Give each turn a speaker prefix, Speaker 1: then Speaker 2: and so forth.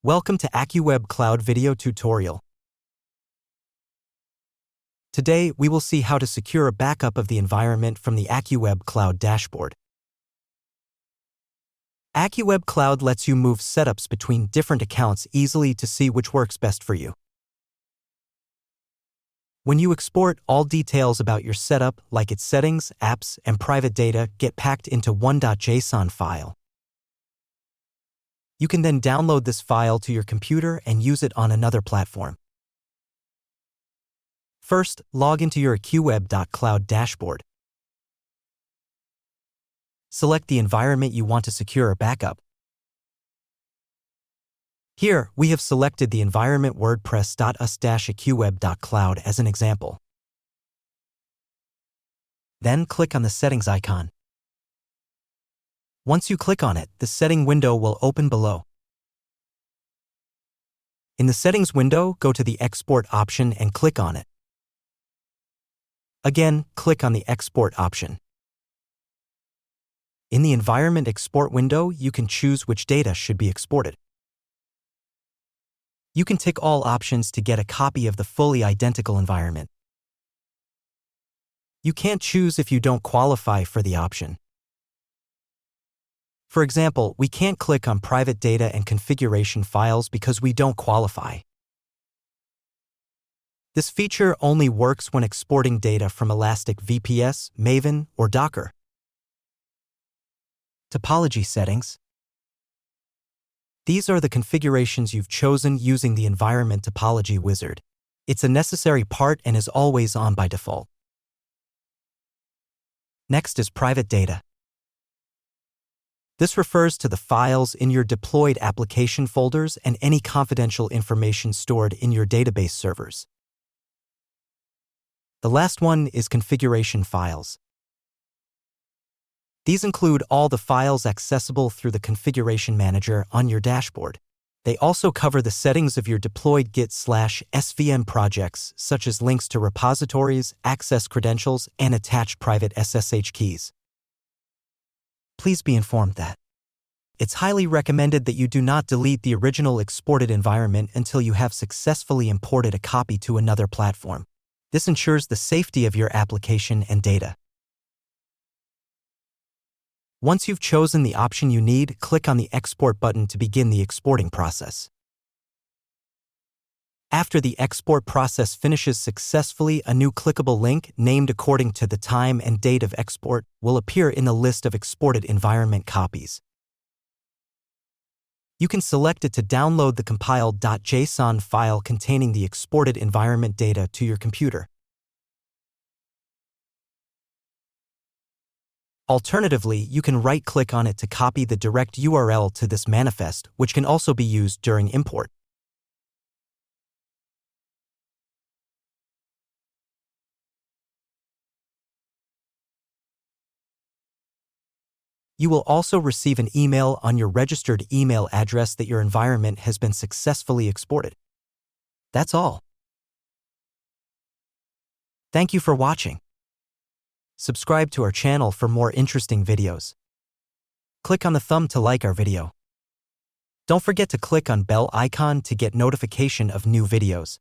Speaker 1: Welcome to AccuWeb Cloud Video Tutorial. Today, we will see how to secure a backup of the environment from the AccuWeb Cloud Dashboard. AccuWeb Cloud lets you move setups between different accounts easily to see which works best for you. When you export, all details about your setup, like its settings, apps, and private data, get packed into one .json file. You can then download this file to your computer and use it on another platform. First, log into your AccuWeb.Cloud dashboard. Select the environment you want to secure or backup. Here, we have selected the environment WordPress.us-AccuWeb.Cloud as an example. Then click on the settings icon. Once you click on it, the setting window will open below. In the settings window, go to the export option and click on it. Again, click on the export option. In the environment export window, you can choose which data should be exported. You can tick all options to get a copy of the fully identical environment. You can't choose if you don't qualify for the option. For example, we can't click on private data and configuration files because we don't qualify. This feature only works when exporting data from Elastic VPS, Maven, or Docker. Topology settings. These are the configurations you've chosen using the Environment Topology Wizard. It's a necessary part and is always on by default. Next is private data. This refers to the files in your deployed application folders and any confidential information stored in your database servers. The last one is configuration files. These include all the files accessible through the Configuration Manager on your dashboard. They also cover the settings of your deployed Git/SVN projects, such as links to repositories, access credentials, and attached private SSH keys. Please be informed that it's highly recommended that you do not delete the original exported environment until you have successfully imported a copy to another platform. This ensures the safety of your application and data. Once you've chosen the option you need, click on the Export button to begin the exporting process. After the export process finishes successfully, a new clickable link, named according to the time and date of export, will appear in the list of exported environment copies. You can select it to download the compiled .json file containing the exported environment data to your computer. Alternatively, you can right-click on it to copy the direct URL to this manifest, which can also be used during import. You will also receive an email on your registered email address that your environment has been successfully exported. That's all. Thank you for watching. Subscribe to our channel for more interesting videos. Click on the thumb to like our video. Don't forget to click on bell icon to get notification of new videos.